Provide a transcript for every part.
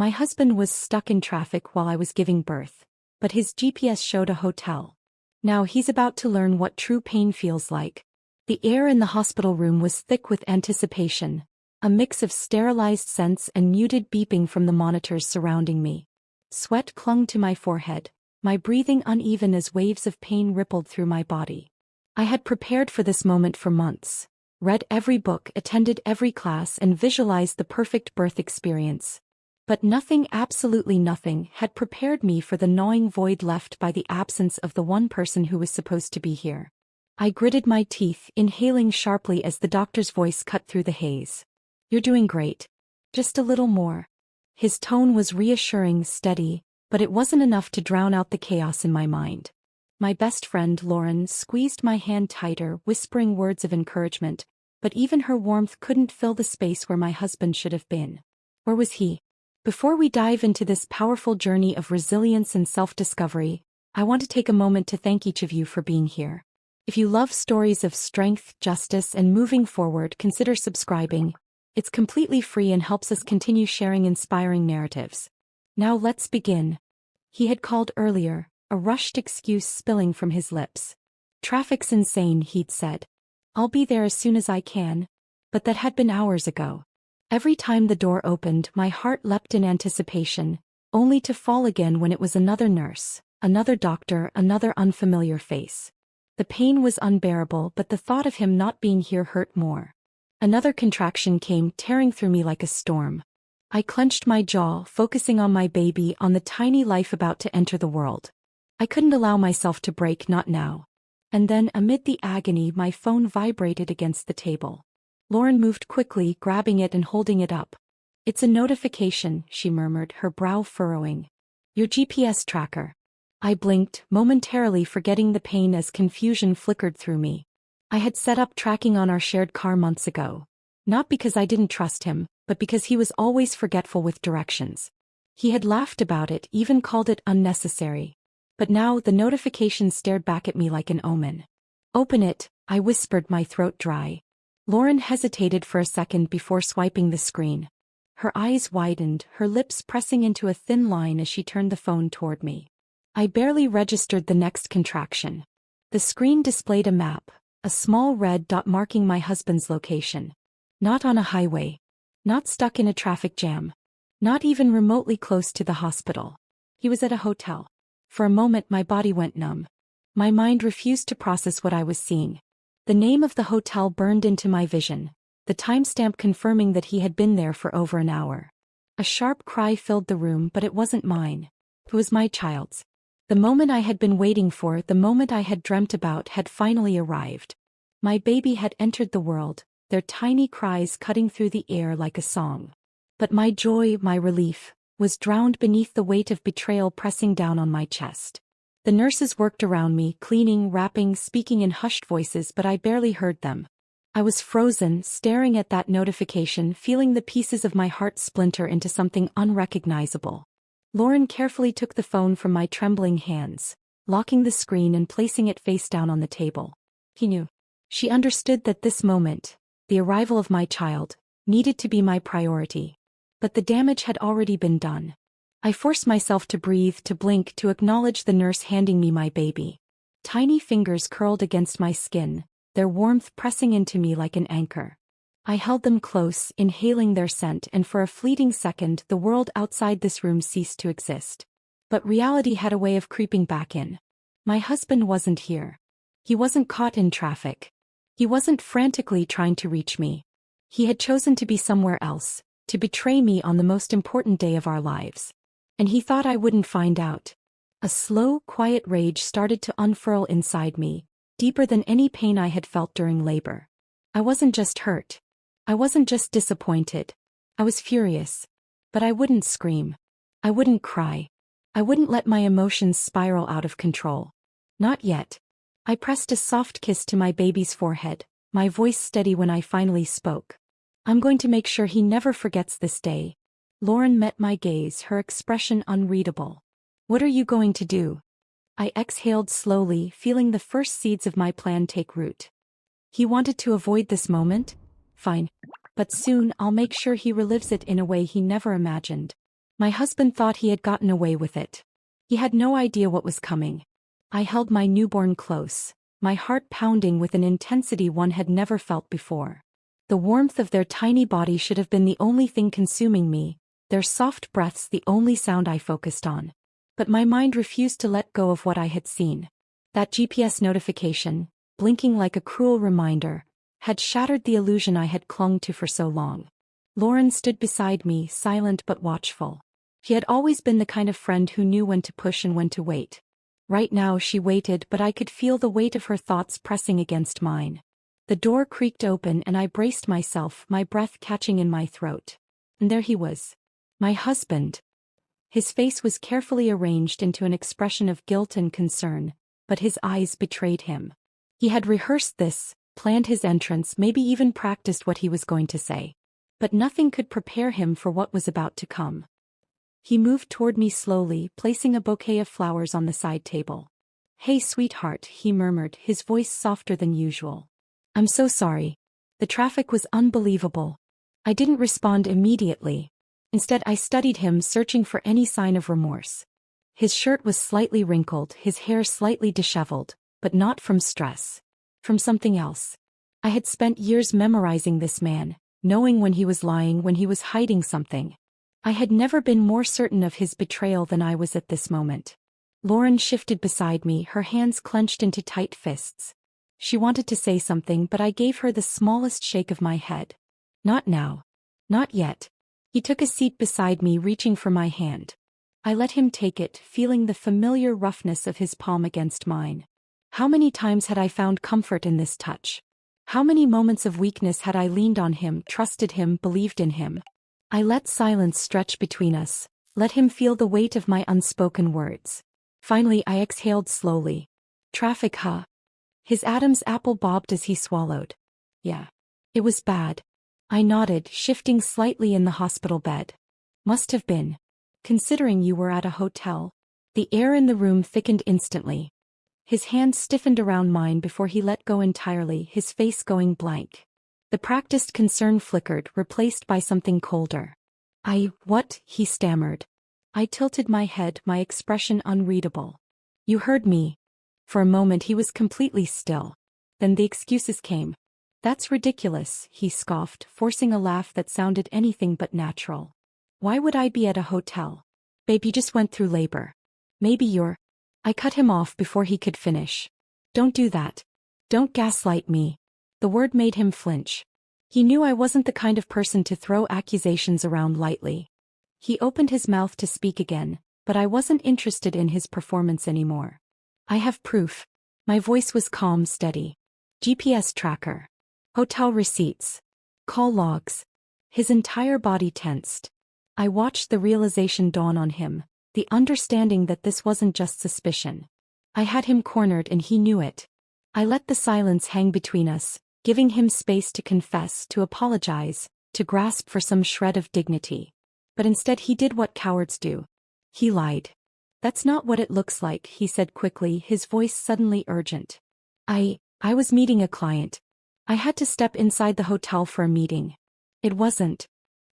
My husband was stuck in traffic while I was giving birth, but his GPS showed a hotel. Now he's about to learn what true pain feels like. The air in the hospital room was thick with anticipation, a mix of sterilized scents and muted beeping from the monitors surrounding me. Sweat clung to my forehead, my breathing uneven as waves of pain rippled through my body. I had prepared for this moment for months, read every book, attended every class, and visualized the perfect birth experience. But nothing, absolutely nothing, had prepared me for the gnawing void left by the absence of the one person who was supposed to be here. I gritted my teeth, inhaling sharply as the doctor's voice cut through the haze. "You're doing great. Just a little more." His tone was reassuring, steady, but it wasn't enough to drown out the chaos in my mind. My best friend, Lauren, squeezed my hand tighter, whispering words of encouragement, but even her warmth couldn't fill the space where my husband should have been. Where was he? Before we dive into this powerful journey of resilience and self-discovery, I want to take a moment to thank each of you for being here. If you love stories of strength, justice, and moving forward, consider subscribing. It's completely free and helps us continue sharing inspiring narratives. Now let's begin. He had called earlier, a rushed excuse spilling from his lips. "Traffic's insane," he'd said. "I'll be there as soon as I can." But that had been hours ago. Every time the door opened, my heart leapt in anticipation, only to fall again when it was another nurse, another doctor, another unfamiliar face. The pain was unbearable, but the thought of him not being here hurt more. Another contraction came tearing through me like a storm. I clenched my jaw, focusing on my baby, on the tiny life about to enter the world. I couldn't allow myself to break, not now. And then, amid the agony, my phone vibrated against the table. Lauren moved quickly, grabbing it and holding it up. "It's a notification," she murmured, her brow furrowing. "Your GPS tracker." I blinked, momentarily forgetting the pain as confusion flickered through me. I had set up tracking on our shared car months ago. Not because I didn't trust him, but because he was always forgetful with directions. He had laughed about it, even called it unnecessary. But now the notification stared back at me like an omen. "Open it," I whispered, my throat dry. Lauren hesitated for a second before swiping the screen. Her eyes widened, her lips pressing into a thin line as she turned the phone toward me. I barely registered the next contraction. The screen displayed a map, a small red dot marking my husband's location. Not on a highway. Not stuck in a traffic jam. Not even remotely close to the hospital. He was at a hotel. For a moment my body went numb. My mind refused to process what I was seeing. The name of the hotel burned into my vision, the timestamp confirming that he had been there for over an hour. A sharp cry filled the room, but it wasn't mine. It was my child's. The moment I had been waiting for, the moment I had dreamt about, had finally arrived. My baby had entered the world, their tiny cries cutting through the air like a song. But my joy, my relief, was drowned beneath the weight of betrayal pressing down on my chest. The nurses worked around me, cleaning, wrapping, speaking in hushed voices, but I barely heard them. I was frozen, staring at that notification, feeling the pieces of my heart splinter into something unrecognizable. Lauren carefully took the phone from my trembling hands, locking the screen and placing it face down on the table. He knew. She understood that this moment, the arrival of my child, needed to be my priority. But the damage had already been done. I forced myself to breathe, to blink, to acknowledge the nurse handing me my baby. Tiny fingers curled against my skin, their warmth pressing into me like an anchor. I held them close, inhaling their scent, and for a fleeting second the world outside this room ceased to exist. But reality had a way of creeping back in. My husband wasn't here. He wasn't caught in traffic. He wasn't frantically trying to reach me. He had chosen to be somewhere else, to betray me on the most important day of our lives. And he thought I wouldn't find out. A slow, quiet rage started to unfurl inside me, deeper than any pain I had felt during labor. I wasn't just hurt. I wasn't just disappointed. I was furious. But I wouldn't scream. I wouldn't cry. I wouldn't let my emotions spiral out of control. Not yet. I pressed a soft kiss to my baby's forehead, my voice steady when I finally spoke. "I'm going to make sure he never forgets this day." Lauren met my gaze, her expression unreadable. "What are you going to do?" I exhaled slowly, feeling the first seeds of my plan take root. "He wanted to avoid this moment? Fine. But soon I'll make sure he relives it in a way he never imagined." My husband thought he had gotten away with it. He had no idea what was coming. I held my newborn close, my heart pounding with an intensity one had never felt before. The warmth of their tiny body should have been the only thing consuming me, their soft breaths the only sound I focused on. But my mind refused to let go of what I had seen. That GPS notification, blinking like a cruel reminder, had shattered the illusion I had clung to for so long. Lauren stood beside me, silent but watchful. She had always been the kind of friend who knew when to push and when to wait. Right now she waited, but I could feel the weight of her thoughts pressing against mine. The door creaked open and I braced myself, my breath catching in my throat. And there he was. My husband. His face was carefully arranged into an expression of guilt and concern, but his eyes betrayed him. He had rehearsed this, planned his entrance, maybe even practiced what he was going to say. But nothing could prepare him for what was about to come. He moved toward me slowly, placing a bouquet of flowers on the side table. "Hey, sweetheart," he murmured, his voice softer than usual. "I'm so sorry. The traffic was unbelievable." I didn't respond immediately. Instead, I studied him, searching for any sign of remorse. His shirt was slightly wrinkled, his hair slightly disheveled, but not from stress. From something else. I had spent years memorizing this man, knowing when he was lying, when he was hiding something. I had never been more certain of his betrayal than I was at this moment. Lauren shifted beside me, her hands clenched into tight fists. She wanted to say something, but I gave her the smallest shake of my head. "Not now. Not yet." He took a seat beside me, reaching for my hand. I let him take it, feeling the familiar roughness of his palm against mine. How many times had I found comfort in this touch? How many moments of weakness had I leaned on him, trusted him, believed in him? I let silence stretch between us, let him feel the weight of my unspoken words. Finally I exhaled slowly. "Traffic, huh?" His Adam's apple bobbed as he swallowed. "Yeah. It was bad." I nodded, shifting slightly in the hospital bed. "Must have been. Considering you were at a hotel." The air in the room thickened instantly. His hand stiffened around mine before he let go entirely, his face going blank. The practiced concern flickered, replaced by something colder. What?" he stammered. I tilted my head, my expression unreadable. "You heard me." For a moment he was completely still. Then the excuses came. "That's ridiculous," he scoffed, forcing a laugh that sounded anything but natural. "Why would I be at a hotel? Babe, you just went through labor. Maybe you're—" I cut him off before he could finish. "Don't do that. Don't gaslight me." The word made him flinch. He knew I wasn't the kind of person to throw accusations around lightly. He opened his mouth to speak again, but I wasn't interested in his performance anymore. "I have proof." My voice was calm, steady. "GPS tracker. Hotel receipts. Call logs." His entire body tensed. I watched the realization dawn on him, the understanding that this wasn't just suspicion. I had him cornered and he knew it. I let the silence hang between us, giving him space to confess, to apologize, to grasp for some shred of dignity. But instead he did what cowards do. He lied. "That's not what it looks like," he said quickly, his voice suddenly urgent. I was meeting a client. I had to step inside the hotel for a meeting. It wasn't."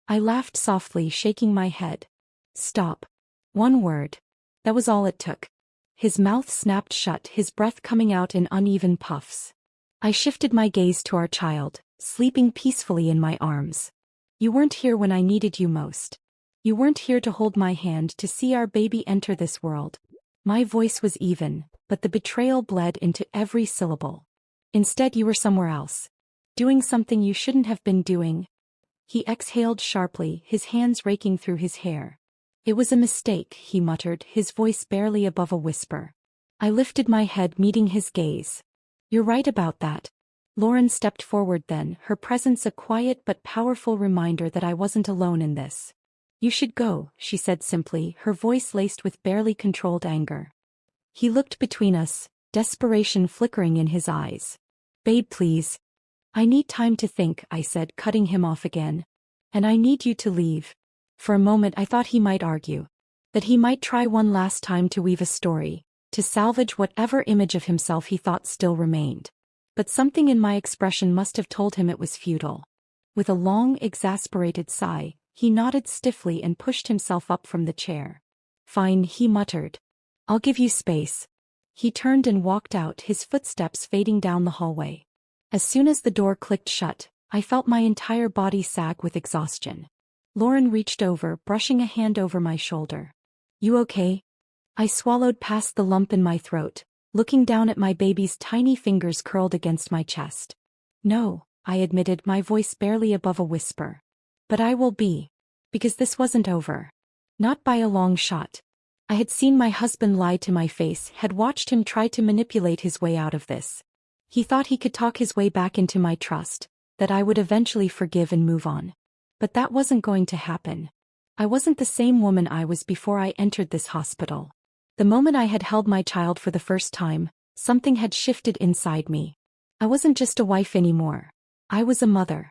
I laughed softly, shaking my head. "Stop." One word. That was all it took. His mouth snapped shut, his breath coming out in uneven puffs. I shifted my gaze to our child, sleeping peacefully in my arms. "You weren't here when I needed you most. You weren't here to hold my hand, to see our baby enter this world." My voice was even, but the betrayal bled into every syllable. "Instead you were somewhere else. Doing something you shouldn't have been doing." He exhaled sharply, his hands raking through his hair. "It was a mistake," he muttered, his voice barely above a whisper. I lifted my head, meeting his gaze. "You're right about that." Lauren stepped forward then, her presence a quiet but powerful reminder that I wasn't alone in this. "You should go," she said simply, her voice laced with barely controlled anger. He looked between us, desperation flickering in his eyes. "Babe, please." "I need time to think," I said, cutting him off again. "And I need you to leave." For a moment I thought he might argue. That he might try one last time to weave a story, to salvage whatever image of himself he thought still remained. But something in my expression must have told him it was futile. With a long, exasperated sigh, He nodded stiffly and pushed himself up from the chair. Fine, he muttered. I'll give you space. He turned and walked out, his footsteps fading down the hallway. As soon as the door clicked shut, I felt my entire body sag with exhaustion. Lauren reached over, brushing a hand over my shoulder. You okay? I swallowed past the lump in my throat, looking down at my baby's tiny fingers curled against my chest. No, I admitted, my voice barely above a whisper. But I will be. Because this wasn't over. Not by a long shot. I had seen my husband lie to my face, had watched him try to manipulate his way out of this. He thought he could talk his way back into my trust, that I would eventually forgive and move on. But that wasn't going to happen. I wasn't the same woman I was before I entered this hospital. The moment I had held my child for the first time, something had shifted inside me. I wasn't just a wife anymore. I was a mother.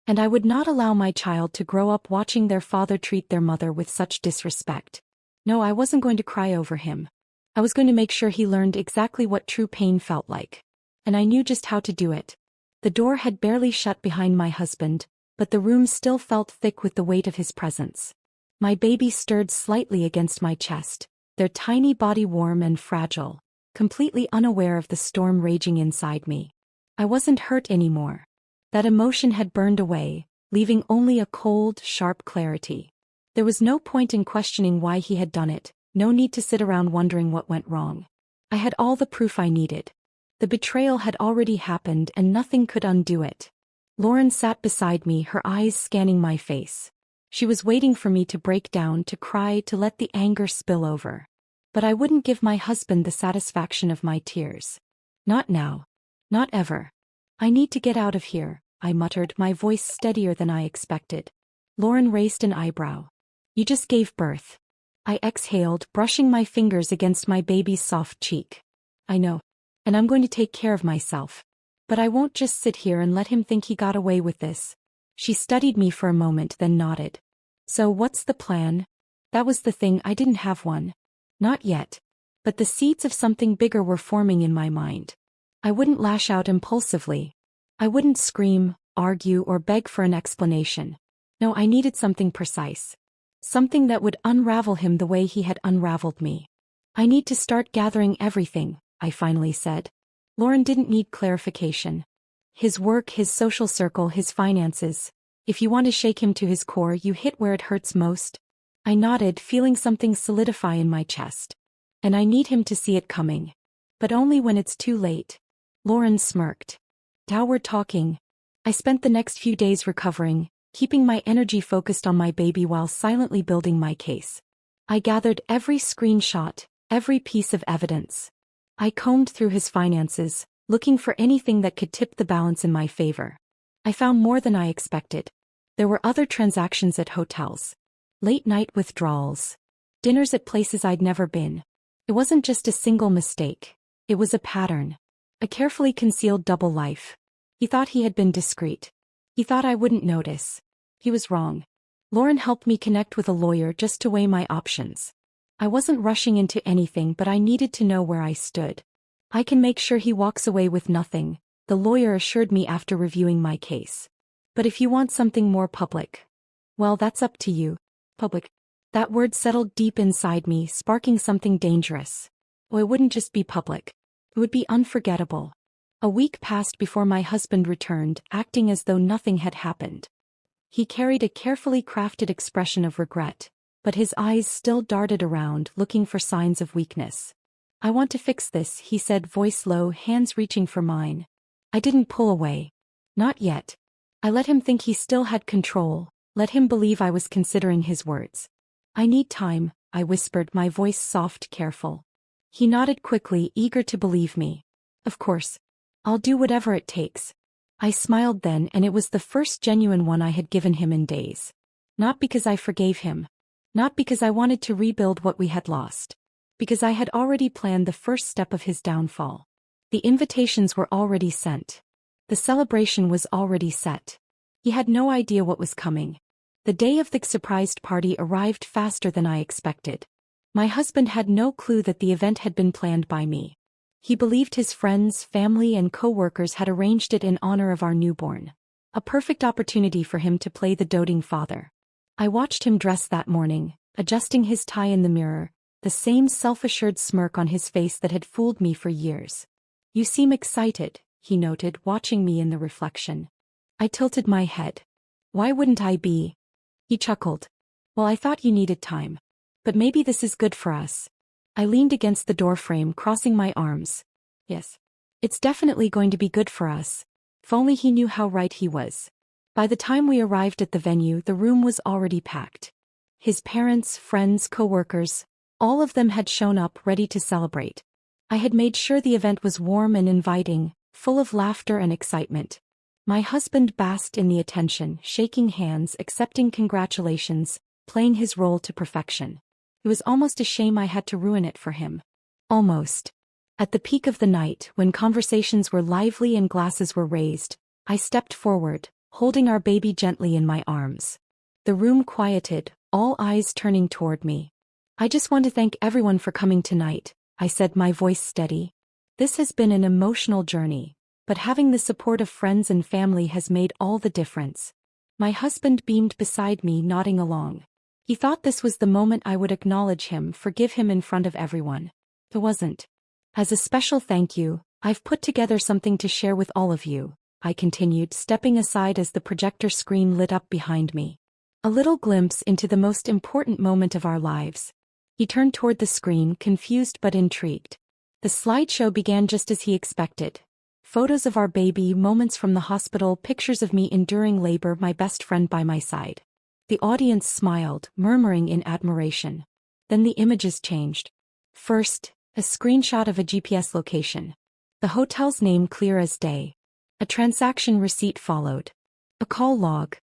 And I would not allow my child to grow up watching their father treat their mother with such disrespect. No, I wasn't going to cry over him. I was going to make sure he learned exactly what true pain felt like. And I knew just how to do it. The door had barely shut behind my husband, but the room still felt thick with the weight of his presence. My baby stirred slightly against my chest, their tiny body warm and fragile, completely unaware of the storm raging inside me. I wasn't hurt anymore. That emotion had burned away, leaving only a cold, sharp clarity. There was no point in questioning why he had done it, no need to sit around wondering what went wrong. I had all the proof I needed. The betrayal had already happened and nothing could undo it. Lauren sat beside me, her eyes scanning my face. She was waiting for me to break down, to cry, to let the anger spill over. But I wouldn't give my husband the satisfaction of my tears. Not now. Not ever. I need to get out of here, I muttered, my voice steadier than I expected. Lauren raised an eyebrow. You just gave birth. I exhaled, brushing my fingers against my baby's soft cheek. I know. And I'm going to take care of myself. But I won't just sit here and let him think he got away with this. She studied me for a moment, then nodded. So what's the plan? That was the thing, I didn't have one. Not yet. But the seeds of something bigger were forming in my mind. I wouldn't lash out impulsively. I wouldn't scream, argue, or beg for an explanation. No, I needed something precise. Something that would unravel him the way he had unraveled me. I need to start gathering everything, I finally said. Lauren didn't need clarification. His work, his social circle, his finances. If you want to shake him to his core, you hit where it hurts most. I nodded, feeling something solidify in my chest. And I need him to see it coming. But only when it's too late. Lauren smirked. Now we're talking. I spent the next few days recovering, keeping my energy focused on my baby while silently building my case. I gathered every screenshot, every piece of evidence. I combed through his finances, looking for anything that could tip the balance in my favor. I found more than I expected. There were other transactions at hotels. Late-night withdrawals. Dinners at places I'd never been. It wasn't just a single mistake. It was a pattern. A carefully concealed double life. He thought he had been discreet. He thought I wouldn't notice. He was wrong. Lauren helped me connect with a lawyer just to weigh my options. I wasn't rushing into anything, but I needed to know where I stood. I can make sure he walks away with nothing, the lawyer assured me after reviewing my case. But if you want something more public, well, that's up to you. Public. That word settled deep inside me, sparking something dangerous. Oh, it wouldn't just be public. It would be unforgettable. A week passed before my husband returned, acting as though nothing had happened. He carried a carefully crafted expression of regret, but his eyes still darted around, looking for signs of weakness. I want to fix this, he said, voice low, hands reaching for mine. I didn't pull away. Not yet. I let him think he still had control, let him believe I was considering his words. I need time, I whispered, my voice soft, careful. He nodded quickly, eager to believe me. Of course. I'll do whatever it takes. I smiled then, and it was the first genuine one I had given him in days. Not because I forgave him. Not because I wanted to rebuild what we had lost. Because I had already planned the first step of his downfall. The invitations were already sent. The celebration was already set. He had no idea what was coming. The day of the surprised party arrived faster than I expected. My husband had no clue that the event had been planned by me. He believed his friends, family, and co-workers had arranged it in honor of our newborn. A perfect opportunity for him to play the doting father. I watched him dress that morning, adjusting his tie in the mirror, the same self-assured smirk on his face that had fooled me for years. "You seem excited," he noted, watching me in the reflection. I tilted my head. "Why wouldn't I be?" He chuckled. "Well, I thought you needed time. But maybe this is good for us." I leaned against the doorframe, crossing my arms. "Yes. It's definitely going to be good for us." If only he knew how right he was. By the time we arrived at the venue, the room was already packed. His parents, friends, co-workers, all of them had shown up ready to celebrate. I had made sure the event was warm and inviting, full of laughter and excitement. My husband basked in the attention, shaking hands, accepting congratulations, playing his role to perfection. It was almost a shame I had to ruin it for him. Almost. At the peak of the night, when conversations were lively and glasses were raised, I stepped forward, holding our baby gently in my arms. The room quieted, all eyes turning toward me. "I just want to thank everyone for coming tonight," I said, my voice steady. "This has been an emotional journey, but having the support of friends and family has made all the difference." My husband beamed beside me, nodding along. He thought this was the moment I would acknowledge him, forgive him in front of everyone. It wasn't. "As a special thank you, I've put together something to share with all of you," I continued, stepping aside as the projector screen lit up behind me. "A little glimpse into the most important moment of our lives." He turned toward the screen, confused but intrigued. The slideshow began just as he expected. Photos of our baby, moments from the hospital, pictures of me enduring labor, my best friend by my side. The audience smiled, murmuring in admiration. Then the images changed. First, a screenshot of a GPS location. The hotel's name clear as day. A transaction receipt followed. A call log.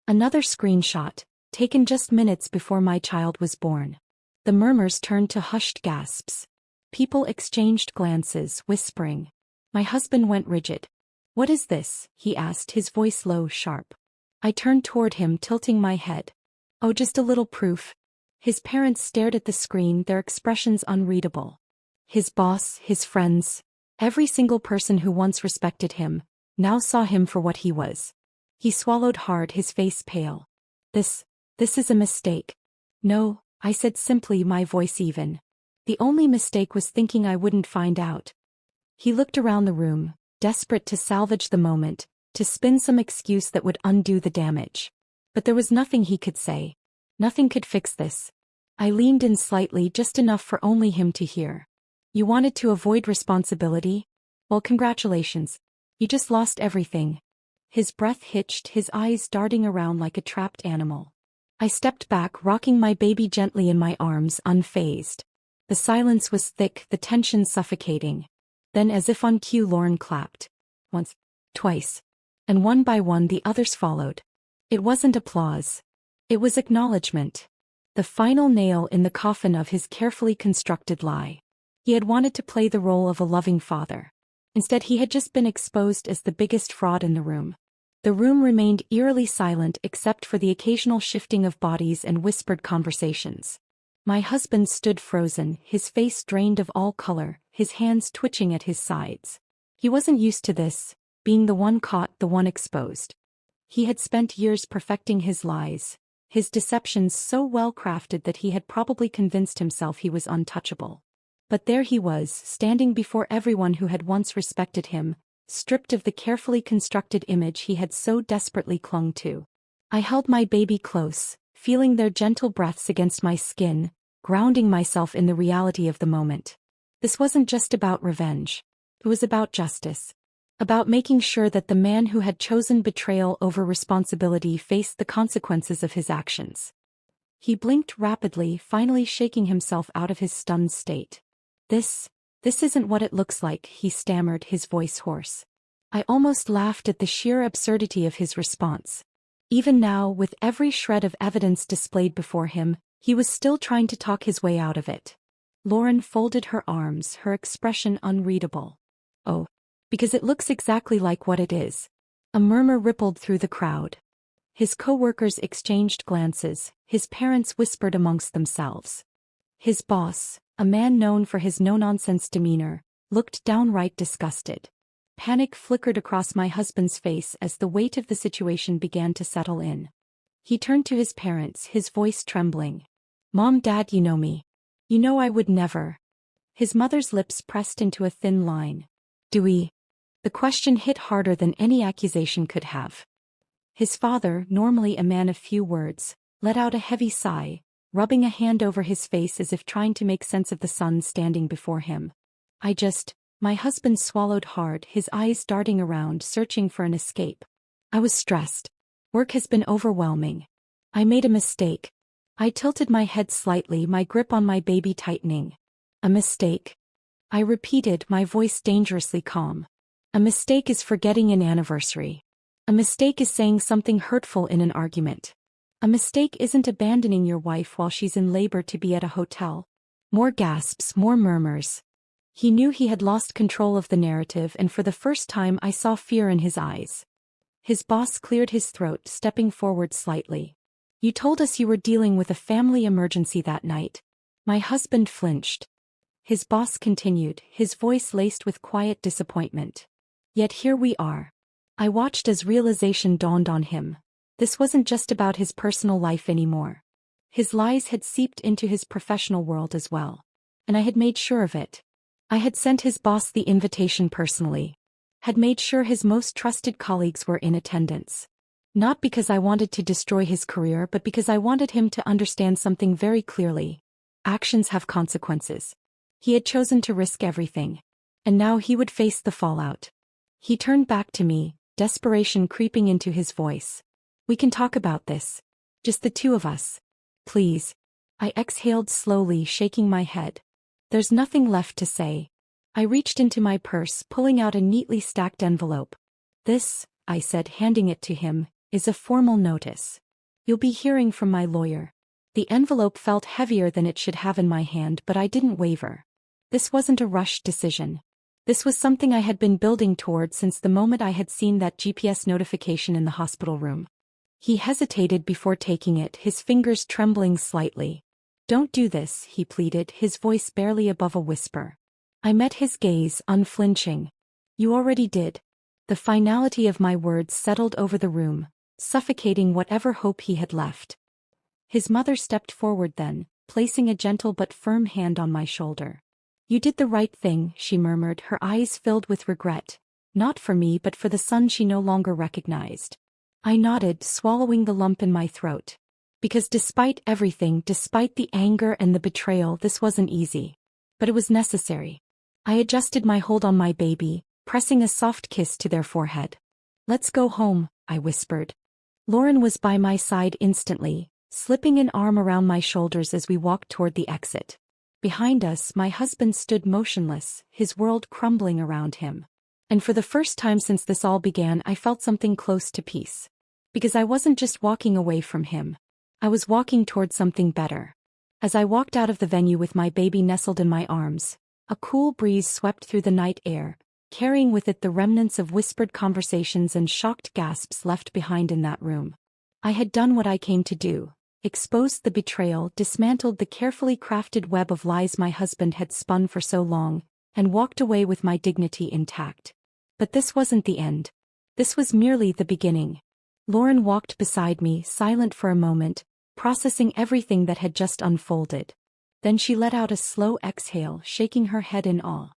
Another screenshot, taken just minutes before my child was born. The murmurs turned to hushed gasps. People exchanged glances, whispering. My husband went rigid. "What is this?" he asked, his voice low, sharp. I turned toward him, tilting my head. "Oh, just a little proof." His parents stared at the screen, their expressions unreadable. His boss, his friends, every single person who once respected him, now saw him for what he was. He swallowed hard, his face pale. This is a mistake." "No," I said simply, my voice even. "The only mistake was thinking I wouldn't find out." He looked around the room, desperate to salvage the moment, to spin some excuse that would undo the damage. But there was nothing he could say. Nothing could fix this. I leaned in slightly, just enough for only him to hear. "You wanted to avoid responsibility? Well, congratulations. You just lost everything." His breath hitched, his eyes darting around like a trapped animal. I stepped back, rocking my baby gently in my arms, unfazed. The silence was thick, the tension suffocating. Then, as if on cue, Lauren clapped. Once, twice. And one by one the others followed. It wasn't applause. It was acknowledgement. The final nail in the coffin of his carefully constructed lie. He had wanted to play the role of a loving father. Instead, he had just been exposed as the biggest fraud in the room. The room remained eerily silent except for the occasional shifting of bodies and whispered conversations. My husband stood frozen, his face drained of all color, his hands twitching at his sides. He wasn't used to this, being the one caught, the one exposed. He had spent years perfecting his lies, his deceptions so well crafted that he had probably convinced himself he was untouchable. But there he was, standing before everyone who had once respected him, stripped of the carefully constructed image he had so desperately clung to. I held my baby close, feeling their gentle breaths against my skin, grounding myself in the reality of the moment. This wasn't just about revenge. It was about justice. About making sure that the man who had chosen betrayal over responsibility faced the consequences of his actions. He blinked rapidly, finally shaking himself out of his stunned state. This isn't what it looks like," he stammered, his voice hoarse. I almost laughed at the sheer absurdity of his response. Even now, with every shred of evidence displayed before him, he was still trying to talk his way out of it. Lauren folded her arms, her expression unreadable. "Oh, because it looks exactly like what it is." A murmur rippled through the crowd. His co-workers exchanged glances, his parents whispered amongst themselves. His boss, a man known for his no-nonsense demeanor, looked downright disgusted. Panic flickered across my husband's face as the weight of the situation began to settle in. He turned to his parents, his voice trembling. Mom, Dad, you know me. You know I would never. His mother's lips pressed into a thin line. Do we? The question hit harder than any accusation could have. His father, normally a man of few words, let out a heavy sigh, rubbing a hand over his face as if trying to make sense of the son standing before him. My husband swallowed hard, his eyes darting around, searching for an escape. I was stressed. Work has been overwhelming. I made a mistake. I tilted my head slightly, my grip on my baby tightening. A mistake? I repeated, my voice dangerously calm. A mistake is forgetting an anniversary. A mistake is saying something hurtful in an argument. A mistake isn't abandoning your wife while she's in labor to be at a hotel. More gasps, more murmurs. He knew he had lost control of the narrative, and for the first time I saw fear in his eyes. His boss cleared his throat, stepping forward slightly. You told us you were dealing with a family emergency that night. My husband flinched. His boss continued, his voice laced with quiet disappointment. Yet here we are. I watched as realization dawned on him. This wasn't just about his personal life anymore. His lies had seeped into his professional world as well. And I had made sure of it. I had sent his boss the invitation personally. Had made sure his most trusted colleagues were in attendance. Not because I wanted to destroy his career, but because I wanted him to understand something very clearly. Actions have consequences. He had chosen to risk everything. And now he would face the fallout. He turned back to me, desperation creeping into his voice. We can talk about this. Just the two of us. Please. I exhaled slowly, shaking my head. There's nothing left to say. I reached into my purse, pulling out a neatly stacked envelope. This, I said, handing it to him, is a formal notice. You'll be hearing from my lawyer. The envelope felt heavier than it should have in my hand, but I didn't waver. This wasn't a rushed decision. This was something I had been building toward since the moment I had seen that GPS notification in the hospital room. He hesitated before taking it, his fingers trembling slightly. Don't do this, he pleaded, his voice barely above a whisper. I met his gaze, unflinching. You already did. The finality of my words settled over the room, suffocating whatever hope he had left. His mother stepped forward then, placing a gentle but firm hand on my shoulder. You did the right thing, she murmured, her eyes filled with regret. Not for me, but for the son she no longer recognized. I nodded, swallowing the lump in my throat. Because despite everything, despite the anger and the betrayal, this wasn't easy. But it was necessary. I adjusted my hold on my baby, pressing a soft kiss to their forehead. Let's go home, I whispered. Lauren was by my side instantly, slipping an arm around my shoulders as we walked toward the exit. Behind us, my husband stood motionless, his world crumbling around him. And for the first time since this all began, I felt something close to peace. Because I wasn't just walking away from him. I was walking toward something better. As I walked out of the venue with my baby nestled in my arms, a cool breeze swept through the night air, carrying with it the remnants of whispered conversations and shocked gasps left behind in that room. I had done what I came to do. Exposed the betrayal, dismantled the carefully crafted web of lies my husband had spun for so long, and walked away with my dignity intact. But this wasn't the end. This was merely the beginning. Lauren walked beside me, silent for a moment, processing everything that had just unfolded. Then she let out a slow exhale, shaking her head in awe.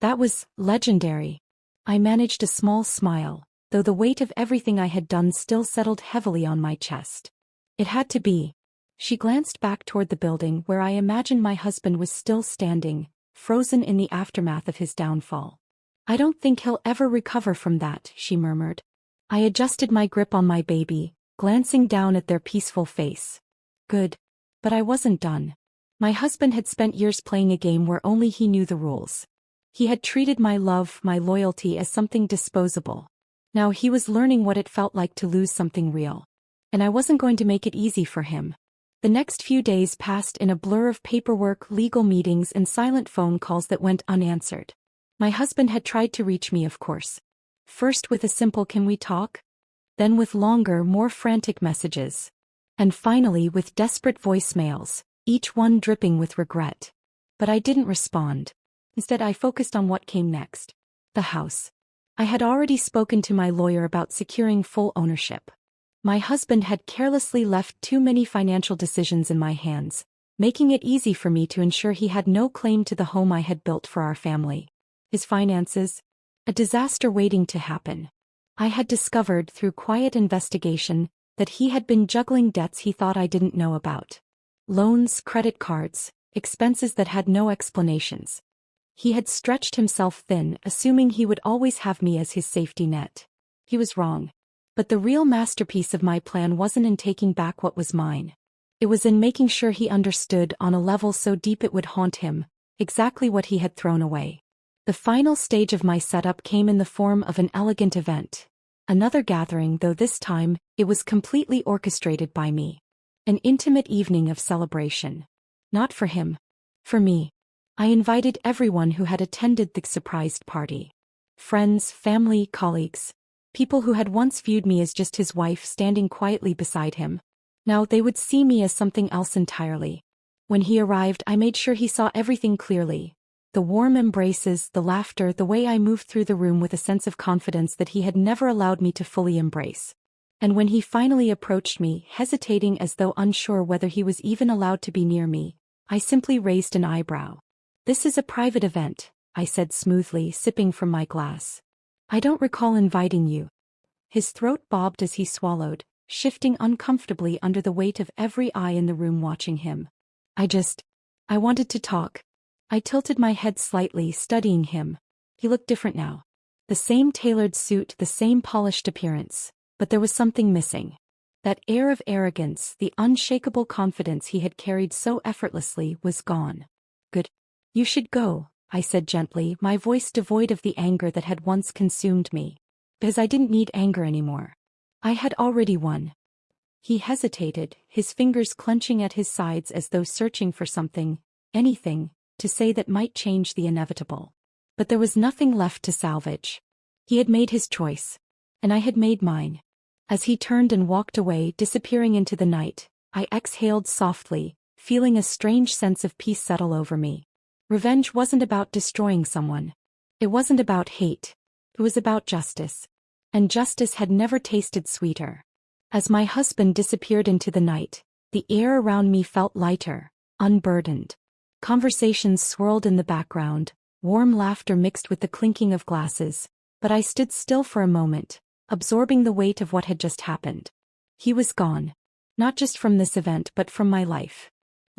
That was legendary. I managed a small smile, though the weight of everything I had done still settled heavily on my chest. It had to be. She glanced back toward the building where I imagined my husband was still standing, frozen in the aftermath of his downfall. I don't think he'll ever recover from that, she murmured. I adjusted my grip on my baby, glancing down at their peaceful face. Good. But I wasn't done. My husband had spent years playing a game where only he knew the rules. He had treated my love, my loyalty as something disposable. Now he was learning what it felt like to lose something real. And I wasn't going to make it easy for him. The next few days passed in a blur of paperwork, legal meetings, and silent phone calls that went unanswered. My husband had tried to reach me, of course. First with a simple "Can we talk?" Then with longer, more frantic messages. And finally with desperate voicemails, each one dripping with regret. But I didn't respond. Instead, I focused on what came next. The house. I had already spoken to my lawyer about securing full ownership. My husband had carelessly left too many financial decisions in my hands, making it easy for me to ensure he had no claim to the home I had built for our family. His finances? A disaster waiting to happen. I had discovered through quiet investigation that he had been juggling debts he thought I didn't know about. Loans, credit cards, expenses that had no explanations. He had stretched himself thin, assuming he would always have me as his safety net. He was wrong. But the real masterpiece of my plan wasn't in taking back what was mine. It was in making sure he understood on a level so deep it would haunt him, exactly what he had thrown away. The final stage of my setup came in the form of an elegant event. Another gathering, though this time, it was completely orchestrated by me. An intimate evening of celebration. Not for him. For me. I invited everyone who had attended the surprised party. Friends, family, colleagues. People who had once viewed me as just his wife standing quietly beside him. Now they would see me as something else entirely. When he arrived, I made sure he saw everything clearly. The warm embraces, the laughter, the way I moved through the room with a sense of confidence that he had never allowed me to fully embrace. And when he finally approached me, hesitating as though unsure whether he was even allowed to be near me, I simply raised an eyebrow. "This is a private event," I said smoothly, sipping from my glass. "I don't recall inviting you." His throat bobbed as he swallowed, shifting uncomfortably under the weight of every eye in the room watching him. I wanted to talk." I tilted my head slightly, studying him. He looked different now. The same tailored suit, the same polished appearance, but there was something missing. That air of arrogance, the unshakable confidence he had carried so effortlessly, was gone. "Good. You should go," I said gently, my voice devoid of the anger that had once consumed me. Because I didn't need anger anymore. I had already won. He hesitated, his fingers clenching at his sides as though searching for something, anything, to say that might change the inevitable. But there was nothing left to salvage. He had made his choice. And I had made mine. As he turned and walked away, disappearing into the night, I exhaled softly, feeling a strange sense of peace settle over me. Revenge wasn't about destroying someone. It wasn't about hate. It was about justice. And justice had never tasted sweeter. As my husband disappeared into the night, the air around me felt lighter, unburdened. Conversations swirled in the background, warm laughter mixed with the clinking of glasses, but I stood still for a moment, absorbing the weight of what had just happened. He was gone. Not just from this event but from my life.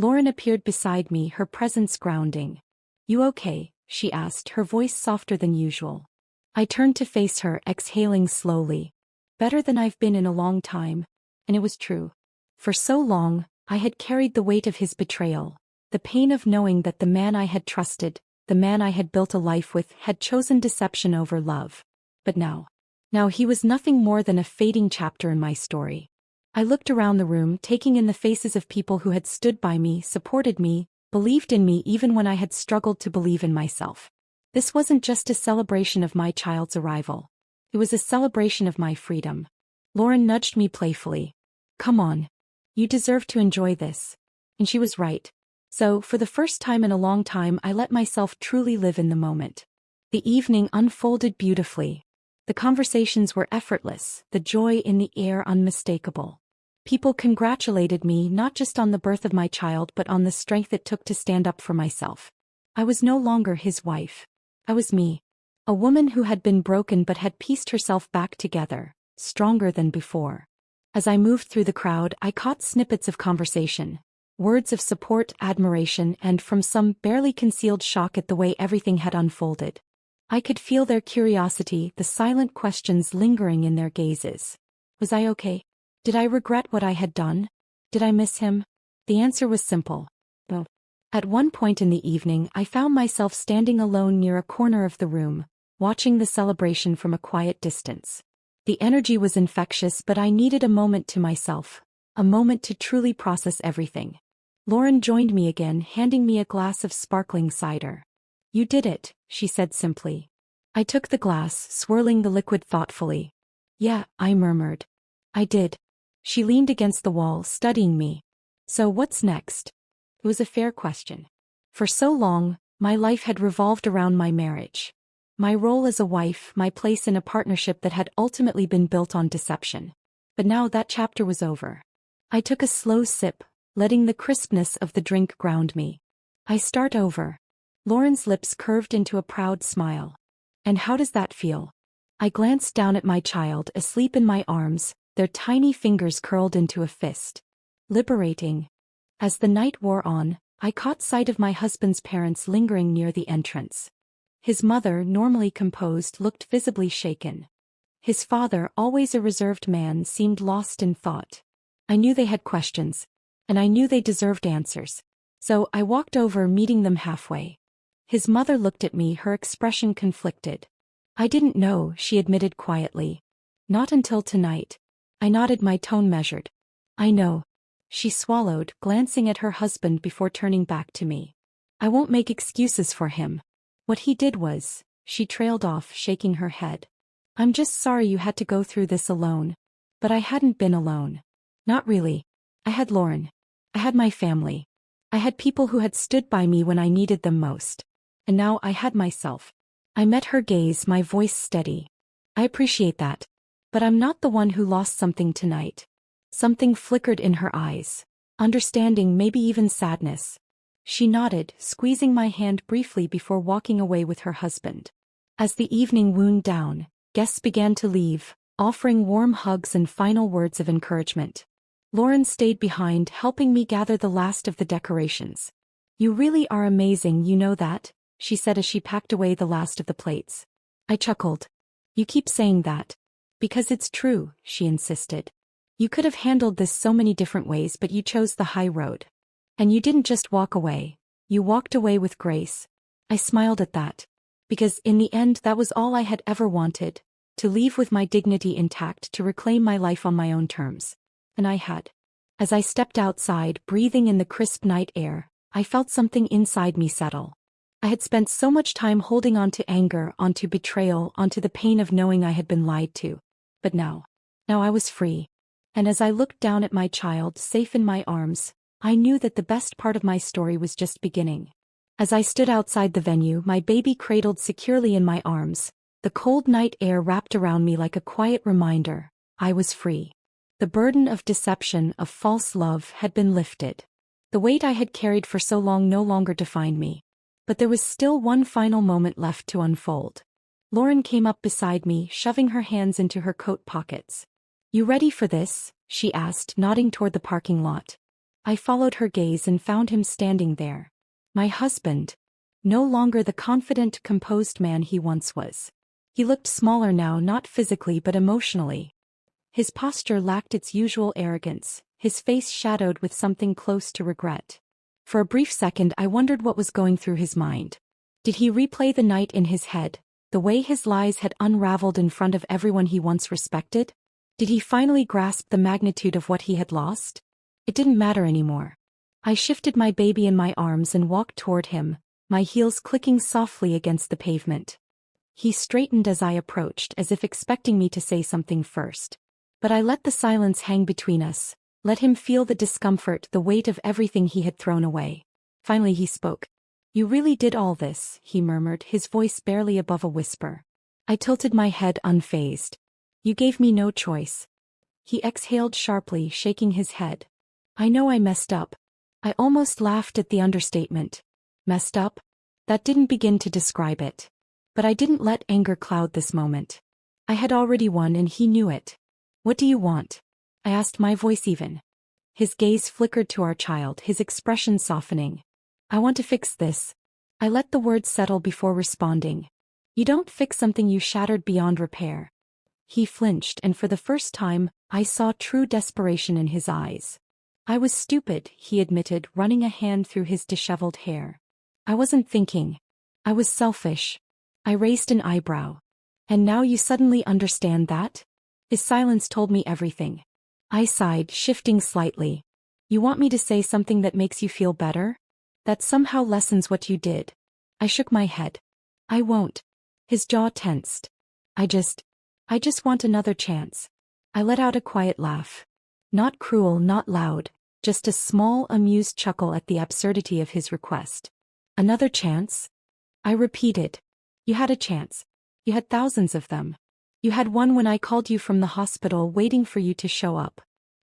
Lauren appeared beside me, her presence grounding. "You okay?" she asked, her voice softer than usual. I turned to face her, exhaling slowly. "Better than I've been in a long time." And it was true. For so long, I had carried the weight of his betrayal, the pain of knowing that the man I had trusted, the man I had built a life with, had chosen deception over love. But now he was nothing more than a fading chapter in my story. I looked around the room, taking in the faces of people who had stood by me, supported me, believed in me even when I had struggled to believe in myself. This wasn't just a celebration of my child's arrival. It was a celebration of my freedom. Lauren nudged me playfully. "Come on. You deserve to enjoy this." And she was right. So, for the first time in a long time, I let myself truly live in the moment. The evening unfolded beautifully. The conversations were effortless, the joy in the air unmistakable. People congratulated me not just on the birth of my child but on the strength it took to stand up for myself. I was no longer his wife. I was me. A woman who had been broken but had pieced herself back together, stronger than before. As I moved through the crowd, I caught snippets of conversation. Words of support, admiration, and from some barely concealed shock at the way everything had unfolded. I could feel their curiosity, the silent questions lingering in their gazes. Was I okay? Did I regret what I had done? Did I miss him? The answer was simple. No. At one point in the evening, I found myself standing alone near a corner of the room, watching the celebration from a quiet distance. The energy was infectious, but I needed a moment to myself, a moment to truly process everything. Lauren joined me again, handing me a glass of sparkling cider. "You did it," she said simply. I took the glass, swirling the liquid thoughtfully. "Yeah," I murmured. "I did." She leaned against the wall, studying me. "So what's next?" It was a fair question. For so long, my life had revolved around my marriage. My role as a wife, my place in a partnership that had ultimately been built on deception. But now that chapter was over. I took a slow sip, letting the crispness of the drink ground me. I start over. Lauren's lips curved into a proud smile. And how does that feel? I glanced down at my child asleep in my arms, their tiny fingers curled into a fist. Liberating. As the night wore on, I caught sight of my husband's parents lingering near the entrance. His mother, normally composed, looked visibly shaken. His father, always a reserved man, seemed lost in thought. I knew they had questions. And I knew they deserved answers. So I walked over, meeting them halfway. His mother looked at me, her expression conflicted. I didn't know, she admitted quietly. Not until tonight. I nodded, my tone measured. I know. She swallowed, glancing at her husband before turning back to me. I won't make excuses for him. What he did was, she trailed off, shaking her head. I'm just sorry you had to go through this alone. But I hadn't been alone. Not really. I had Lauren. I had my family. I had people who had stood by me when I needed them most. And now I had myself. I met her gaze, my voice steady. I appreciate that. But I'm not the one who lost something tonight. Something flickered in her eyes. Understanding, maybe even sadness. She nodded, squeezing my hand briefly before walking away with her husband. As the evening wound down, guests began to leave, offering warm hugs and final words of encouragement. Lauren stayed behind, helping me gather the last of the decorations. You really are amazing, you know that, she said as she packed away the last of the plates. I chuckled. You keep saying that. Because it's true, she insisted. You could have handled this so many different ways, but you chose the high road. And you didn't just walk away. You walked away with grace. I smiled at that. Because in the end, that was all I had ever wanted. To leave with my dignity intact, to reclaim my life on my own terms. And I had. As I stepped outside, breathing in the crisp night air, I felt something inside me settle. I had spent so much time holding on to anger, onto betrayal, onto the pain of knowing I had been lied to. But now I was free. And as I looked down at my child, safe in my arms, I knew that the best part of my story was just beginning. As I stood outside the venue, my baby cradled securely in my arms, the cold night air wrapped around me like a quiet reminder, I was free. The burden of deception, of false love, had been lifted. The weight I had carried for so long no longer defined me. But there was still one final moment left to unfold. Lauren came up beside me, shoving her hands into her coat pockets. You ready for this? She asked, nodding toward the parking lot. I followed her gaze and found him standing there. My husband. No longer the confident, composed man he once was. He looked smaller now, not physically but emotionally. His posture lacked its usual arrogance, his face shadowed with something close to regret. For a brief second I wondered what was going through his mind. Did he replay the night in his head, the way his lies had unraveled in front of everyone he once respected? Did he finally grasp the magnitude of what he had lost? It didn't matter anymore. I shifted my baby in my arms and walked toward him, my heels clicking softly against the pavement. He straightened as I approached, as if expecting me to say something first. But I let the silence hang between us, let him feel the discomfort, the weight of everything he had thrown away. Finally he spoke. You really did all this, he murmured, his voice barely above a whisper. I tilted my head unfazed. You gave me no choice. He exhaled sharply, shaking his head. I know I messed up. I almost laughed at the understatement. Messed up? That didn't begin to describe it. But I didn't let anger cloud this moment. I had already won and he knew it. What do you want? I asked, my voice even. His gaze flickered to our child, his expression softening. I want to fix this. I let the words settle before responding. You don't fix something you shattered beyond repair. He flinched, and for the first time, I saw true desperation in his eyes. I was stupid, he admitted, running a hand through his disheveled hair. I wasn't thinking. I was selfish. I raised an eyebrow. And now you suddenly understand that? His silence told me everything. I sighed, shifting slightly. You want me to say something that makes you feel better? That somehow lessens what you did? I shook my head. I won't. His jaw tensed. I just want another chance. I let out a quiet laugh. Not cruel, not loud, just a small, amused chuckle at the absurdity of his request. Another chance? I repeated. You had a chance. You had thousands of them. You had one when I called you from the hospital waiting for you to show up.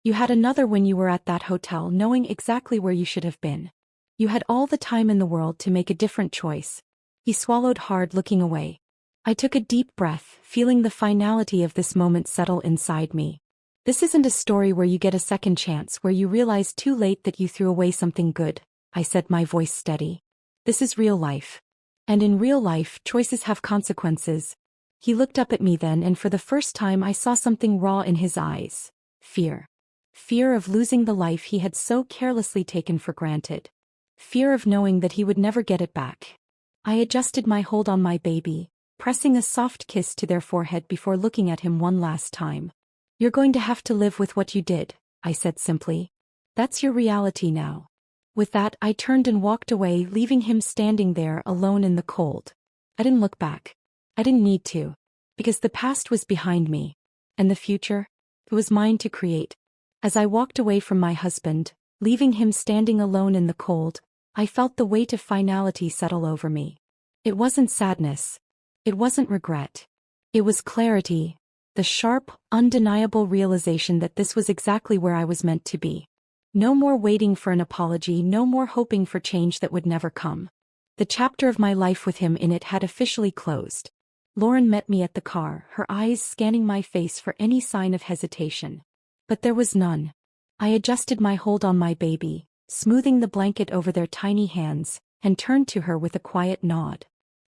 You had another when you were at that hotel knowing exactly where you should have been. You had all the time in the world to make a different choice. He swallowed hard, looking away. I took a deep breath, feeling the finality of this moment settle inside me. This isn't a story where you get a second chance, where you realize too late that you threw away something good, I said, my voice steady. This is real life. And in real life, choices have consequences. He looked up at me then, and for the first time I saw something raw in his eyes. Fear. Fear of losing the life he had so carelessly taken for granted. Fear of knowing that he would never get it back. I adjusted my hold on my baby, pressing a soft kiss to their forehead before looking at him one last time. You're going to have to live with what you did, I said simply. That's your reality now. With that, I turned and walked away, leaving him standing there alone in the cold. I didn't look back. I didn't need to. Because the past was behind me. And the future? It was mine to create. As I walked away from my husband, leaving him standing alone in the cold, I felt the weight of finality settle over me. It wasn't sadness. It wasn't regret. It was clarity, the sharp, undeniable realization that this was exactly where I was meant to be. No more waiting for an apology, no more hoping for change that would never come. The chapter of my life with him in it had officially closed. Lauren met me at the car, her eyes scanning my face for any sign of hesitation. But there was none. I adjusted my hold on my baby, smoothing the blanket over their tiny hands, and turned to her with a quiet nod.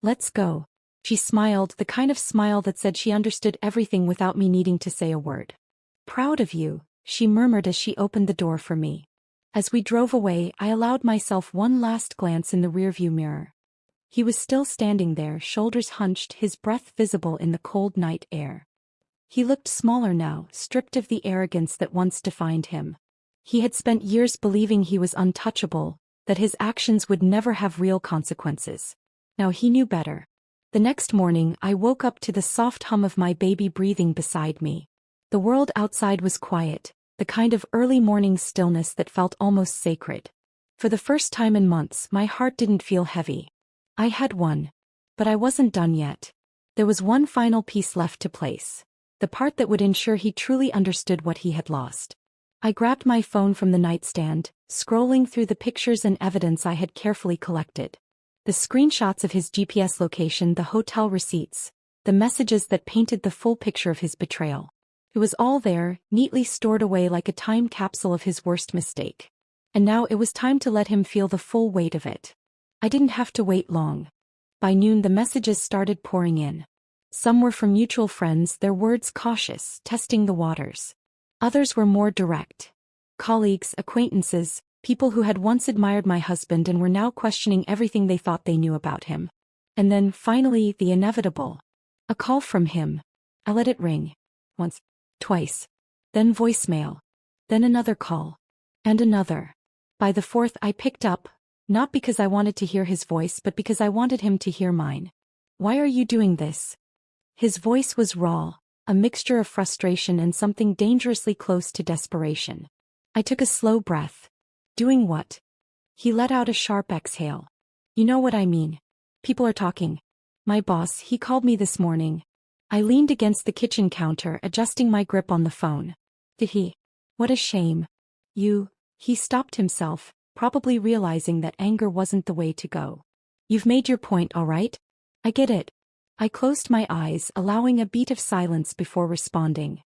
Let's go. She smiled, the kind of smile that said she understood everything without me needing to say a word. Proud of you, she murmured as she opened the door for me. As we drove away, I allowed myself one last glance in the rearview mirror. He was still standing there, shoulders hunched, his breath visible in the cold night air. He looked smaller now, stripped of the arrogance that once defined him. He had spent years believing he was untouchable, that his actions would never have real consequences. Now he knew better. The next morning, I woke up to the soft hum of my baby breathing beside me. The world outside was quiet, the kind of early morning stillness that felt almost sacred. For the first time in months, my heart didn't feel heavy. I had won. But I wasn't done yet. There was one final piece left to place. The part that would ensure he truly understood what he had lost. I grabbed my phone from the nightstand, scrolling through the pictures and evidence I had carefully collected. The screenshots of his GPS location, the hotel receipts, the messages that painted the full picture of his betrayal. It was all there, neatly stored away like a time capsule of his worst mistake. And now it was time to let him feel the full weight of it. I didn't have to wait long. By noon the messages started pouring in. Some were from mutual friends, their words cautious, testing the waters. Others were more direct. Colleagues, acquaintances, people who had once admired my husband and were now questioning everything they thought they knew about him. And then, finally, the inevitable. A call from him. I let it ring. Once. Twice. Then voicemail. Then another call. And another. By the fourth I picked up, not because I wanted to hear his voice but because I wanted him to hear mine. Why are you doing this? His voice was raw, a mixture of frustration and something dangerously close to desperation. I took a slow breath. Doing what? He let out a sharp exhale. You know what I mean. People are talking. My boss, he called me this morning. I leaned against the kitchen counter, adjusting my grip on the phone. Did he? What a shame. He stopped himself, probably realizing that anger wasn't the way to go. You've made your point, all right? I get it. I closed my eyes, allowing a beat of silence before responding.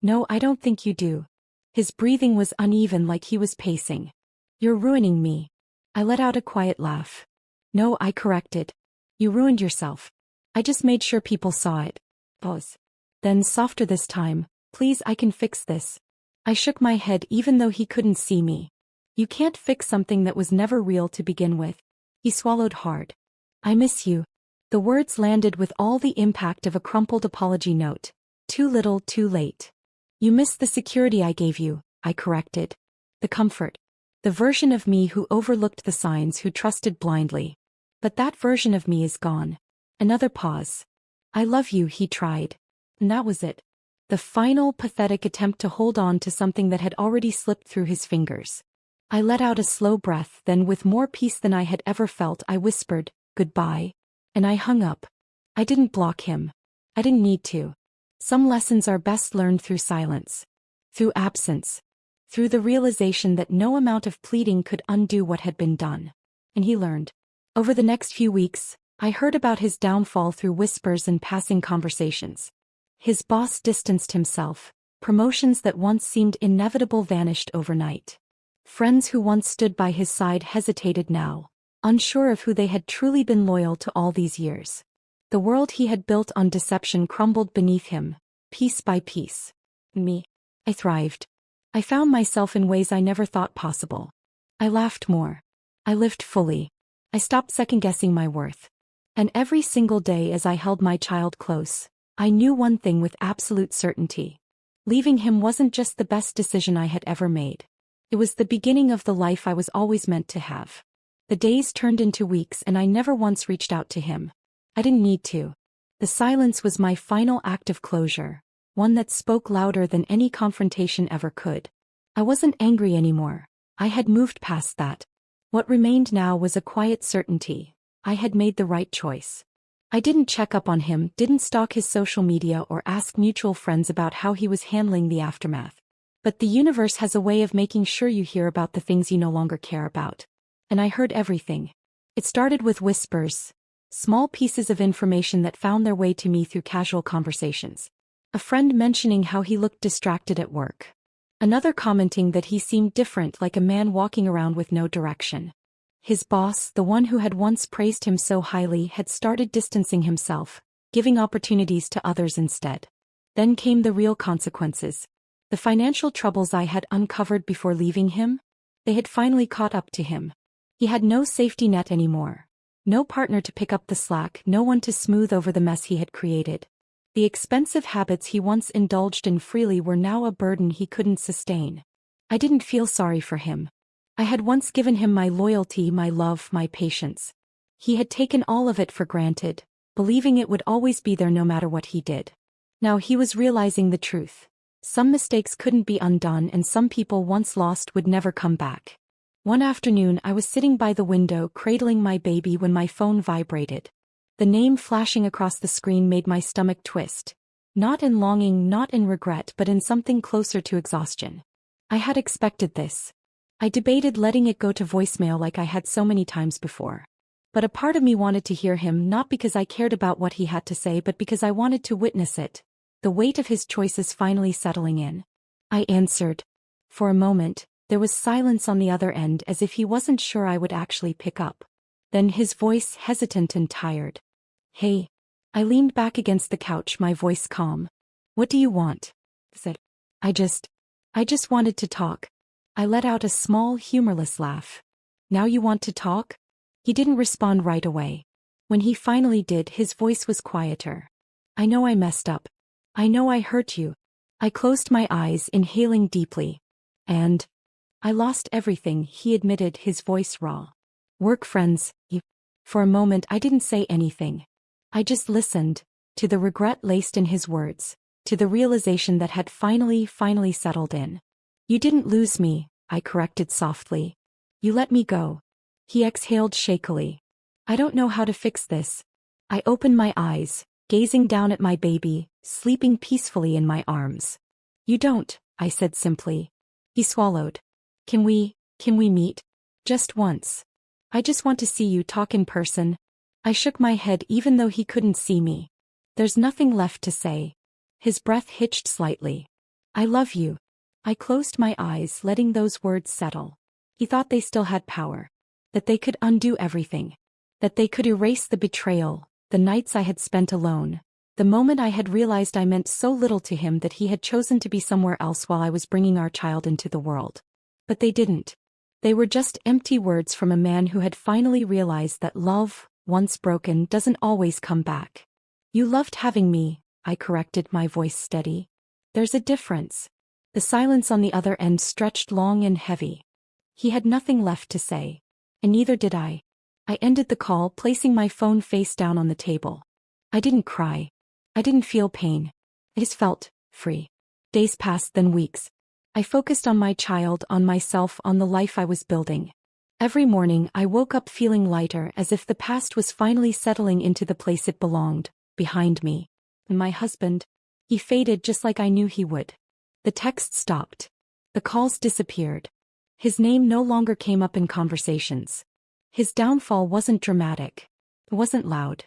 No, I don't think you do. His breathing was uneven, like he was pacing. You're ruining me. I let out a quiet laugh. No, I corrected. You ruined yourself. I just made sure people saw it. Pause. Then softer this time. Please, I can fix this. I shook my head even though he couldn't see me. You can't fix something that was never real to begin with. He swallowed hard. I miss you. The words landed with all the impact of a crumpled apology note. Too little, too late. You missed the security I gave you, I corrected. The comfort. The version of me who overlooked the signs, who trusted blindly. But that version of me is gone. Another pause. I love you, he tried. And that was it. The final, pathetic attempt to hold on to something that had already slipped through his fingers. I let out a slow breath, then with more peace than I had ever felt, I whispered, goodbye. And I hung up. I didn't block him. I didn't need to. Some lessons are best learned through silence, through absence, through the realization that no amount of pleading could undo what had been done. And he learned. Over the next few weeks, I heard about his downfall through whispers and passing conversations. His boss distanced himself. Promotions that once seemed inevitable vanished overnight. Friends who once stood by his side hesitated now, unsure of who they had truly been loyal to all these years. The world he had built on deception crumbled beneath him, piece by piece. Me. I thrived. I found myself in ways I never thought possible. I laughed more. I lived fully. I stopped second-guessing my worth. And every single day as I held my child close, I knew one thing with absolute certainty. Leaving him wasn't just the best decision I had ever made. It was the beginning of the life I was always meant to have. The days turned into weeks and I never once reached out to him. I didn't need to. The silence was my final act of closure, one that spoke louder than any confrontation ever could. I wasn't angry anymore. I had moved past that. What remained now was a quiet certainty. I had made the right choice. I didn't check up on him, didn't stalk his social media or ask mutual friends about how he was handling the aftermath. But the universe has a way of making sure you hear about the things you no longer care about. And I heard everything. It started with whispers, small pieces of information that found their way to me through casual conversations. A friend mentioning how he looked distracted at work. Another commenting that he seemed different, like a man walking around with no direction. His boss, the one who had once praised him so highly, had started distancing himself, giving opportunities to others instead. Then came the real consequences. The financial troubles I had uncovered before leaving him, they had finally caught up to him. He had no safety net anymore. No partner to pick up the slack, no one to smooth over the mess he had created. The expensive habits he once indulged in freely were now a burden he couldn't sustain. I didn't feel sorry for him. I had once given him my loyalty, my love, my patience. He had taken all of it for granted, believing it would always be there no matter what he did. Now he was realizing the truth. Some mistakes couldn't be undone and some people once lost would never come back. One afternoon I was sitting by the window cradling my baby when my phone vibrated. The name flashing across the screen made my stomach twist. Not in longing, not in regret, but in something closer to exhaustion. I had expected this. I debated letting it go to voicemail like I had so many times before. But a part of me wanted to hear him, not because I cared about what he had to say but because I wanted to witness it. The weight of his choices finally settling in. I answered. For a moment, there was silence on the other end as if he wasn't sure I would actually pick up. Then his voice, hesitant and tired. Hey. I leaned back against the couch, my voice calm. What do you want? Said. I just wanted to talk. I let out a small, humorless laugh. Now you want to talk? He didn't respond right away. When he finally did, his voice was quieter. I know I messed up. I know I hurt you. I closed my eyes, inhaling deeply. And I lost everything, he admitted, his voice raw. Work friends, you. For a moment I didn't say anything. I just listened, to the regret laced in his words, to the realization that had finally settled in. You didn't lose me, I corrected softly. You let me go. He exhaled shakily. I don't know how to fix this. I opened my eyes, gazing down at my baby, sleeping peacefully in my arms. You don't, I said simply. He swallowed. Can we meet? Just once. I just want to see you, talk in person. I shook my head even though he couldn't see me. There's nothing left to say. His breath hitched slightly. I love you. I closed my eyes, letting those words settle. He thought they still had power. That they could undo everything. That they could erase the betrayal, the nights I had spent alone. The moment I had realized I meant so little to him that he had chosen to be somewhere else while I was bringing our child into the world. But they didn't. They were just empty words from a man who had finally realized that love, once broken, doesn't always come back. You loved having me, I corrected, my voice steady. There's a difference. The silence on the other end stretched long and heavy. He had nothing left to say. And neither did I. I ended the call, placing my phone face down on the table. I didn't cry. I didn't feel pain. I just felt free. Days passed, then weeks. I focused on my child, on myself, on the life I was building. Every morning I woke up feeling lighter, as if the past was finally settling into the place it belonged, behind me. And my husband? He faded just like I knew he would. The texts stopped. The calls disappeared. His name no longer came up in conversations. His downfall wasn't dramatic. It wasn't loud.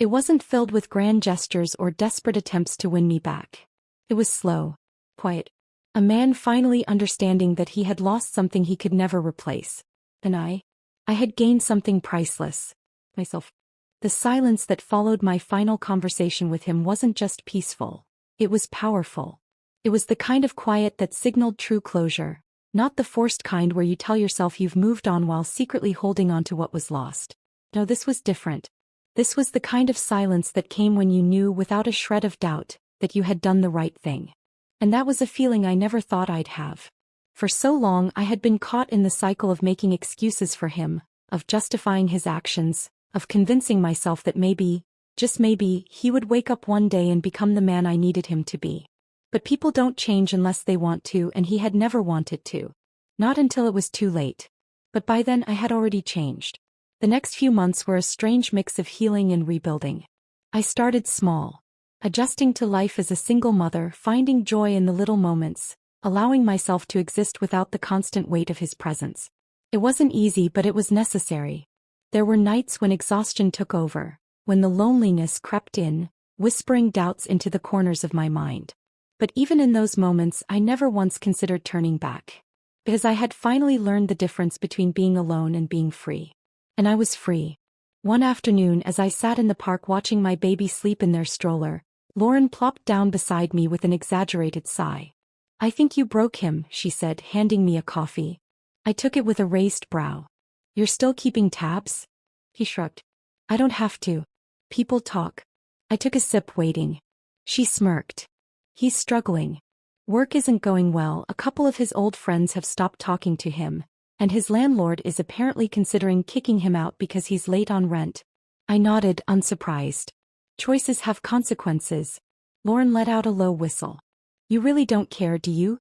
It wasn't filled with grand gestures or desperate attempts to win me back. It was slow, quiet. A man finally understanding that he had lost something he could never replace. And I had gained something priceless. Myself. The silence that followed my final conversation with him wasn't just peaceful. It was powerful. It was the kind of quiet that signaled true closure, not the forced kind where you tell yourself you've moved on while secretly holding on to what was lost. No, this was different. This was the kind of silence that came when you knew without a shred of doubt that you had done the right thing. And that was a feeling I never thought I'd have. For so long I had been caught in the cycle of making excuses for him, of justifying his actions, of convincing myself that maybe, just maybe, he would wake up one day and become the man I needed him to be. But people don't change unless they want to, and he had never wanted to. Not until it was too late. But by then I had already changed. The next few months were a strange mix of healing and rebuilding. I started small, adjusting to life as a single mother, finding joy in the little moments, allowing myself to exist without the constant weight of his presence. It wasn't easy, but it was necessary. There were nights when exhaustion took over, when the loneliness crept in, whispering doubts into the corners of my mind. But even in those moments I never once considered turning back. Because I had finally learned the difference between being alone and being free. And I was free. One afternoon as I sat in the park watching my baby sleep in their stroller, Lauren plopped down beside me with an exaggerated sigh. "I think you broke him," she said, handing me a coffee. I took it with a raised brow. "You're still keeping tabs?" He shrugged. "I don't have to. People talk." I took a sip, waiting. She smirked. "He's struggling. Work isn't going well, a couple of his old friends have stopped talking to him, and his landlord is apparently considering kicking him out because he's late on rent." I nodded, unsurprised. Choices have consequences. Lauren let out a low whistle. "You really don't care, do you?"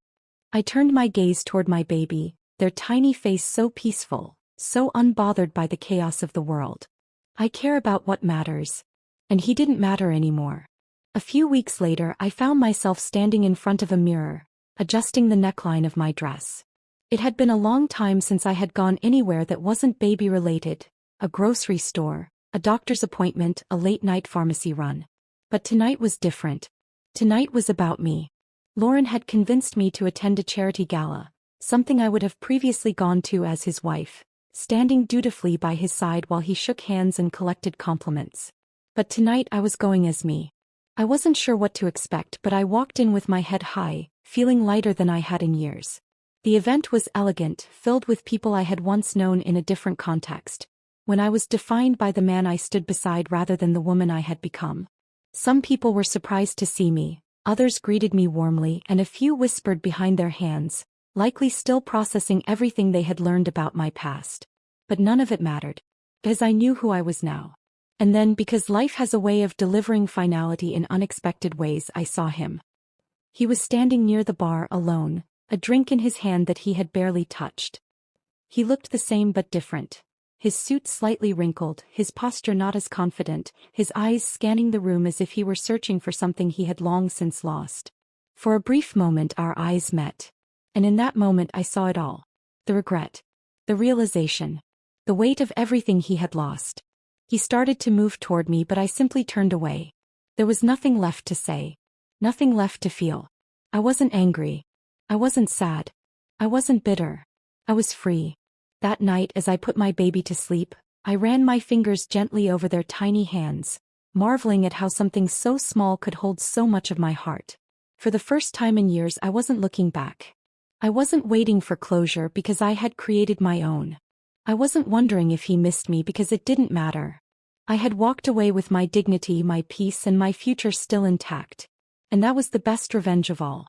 I turned my gaze toward my baby, their tiny face so peaceful, so unbothered by the chaos of the world. "I care about what matters." And he didn't matter anymore. A few weeks later I found myself standing in front of a mirror, adjusting the neckline of my dress. It had been a long time since I had gone anywhere that wasn't baby-related, a grocery store, a doctor's appointment, a late-night pharmacy run. But tonight was different. Tonight was about me. Lauren had convinced me to attend a charity gala, something I would have previously gone to as his wife, standing dutifully by his side while he shook hands and collected compliments. But tonight I was going as me. I wasn't sure what to expect, but I walked in with my head high, feeling lighter than I had in years. The event was elegant, filled with people I had once known in a different context, when I was defined by the man I stood beside rather than the woman I had become. Some people were surprised to see me, others greeted me warmly, and a few whispered behind their hands, likely still processing everything they had learned about my past. But none of it mattered, because I knew who I was now. And then, because life has a way of delivering finality in unexpected ways, I saw him. He was standing near the bar alone, a drink in his hand that he had barely touched. He looked the same but different. His suit slightly wrinkled, his posture not as confident, his eyes scanning the room as if he were searching for something he had long since lost. For a brief moment our eyes met. And in that moment I saw it all. The regret. The realization. The weight of everything he had lost. He started to move toward me, but I simply turned away. There was nothing left to say. Nothing left to feel. I wasn't angry. I wasn't sad. I wasn't bitter. I was free. That night as I put my baby to sleep, I ran my fingers gently over their tiny hands, marveling at how something so small could hold so much of my heart. For the first time in years I wasn't looking back. I wasn't waiting for closure because I had created my own. I wasn't wondering if he missed me because it didn't matter. I had walked away with my dignity, my peace, and my future still intact. And that was the best revenge of all.